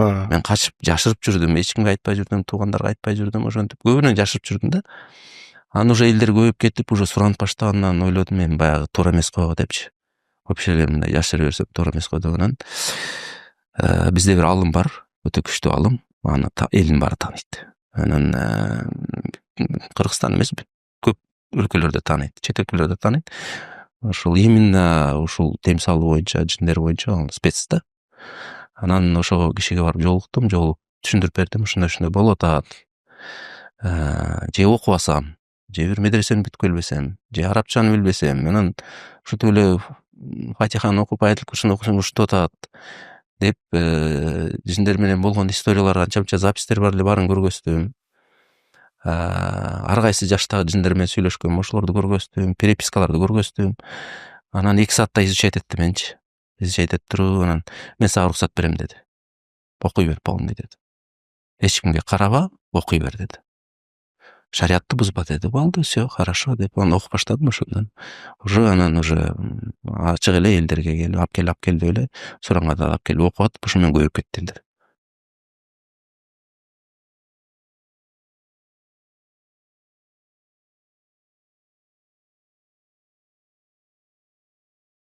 Мен качып жашырып жүрдүм, эч кимге айтпай жүрдүм, туугандарга айтпай жүрдүм, ошентип көбүнөн жашырып жүрдүм да. Анан уже элдер көбөйүп кетип, уже суранып баштагандан ойлодум мен баягы туура эмес го депчи. Вообще эле мындай жашыра берсем туура эмес го деп анан бизде бир алым бар, өтө күчтүү алым. Аны элдин баары тааныйт. Анан Кыргызстан эмес, көп өлкөлөрдө тааныйт, чет өлкөлөрдө тааныйт. Ушул именно ушул тем салуу боюнча, жиндер боюнча ал спец да. Анан ошого кишиге барып жолуктум, түшүндүрүп бердим, ушундай болуп атат. Же окубасам, же бир медресени бүтүп келбесем, же арабчаны билбесем, анан ушинтип эле Фатиханы окуп, аятыл курсуну окусам ушинтип атат деп жиндер менен болгон историялар анча-мынча запистер бар эле, баарын көргөздүм. Ар кайсы жаштагы жиндер менен сүйлөшкөм, ошолорду көргөздүм, перепискаларды көргөздүм. Анан 2 саатта изучать эттим менчи. Изучать этип туруп, анан мен сага уруксат берем деди. Окуй бер полный деди. Эч кимге караба, окуй бер деди. Шариатты бузба деди. Болду, все, хорошо деп аны окуп баштадым ошондон. Анан ачык эле элдерге келип, алып кел деп эле суранга да алып келип окуп атып, ошо менен көбөйүп кетти элдер.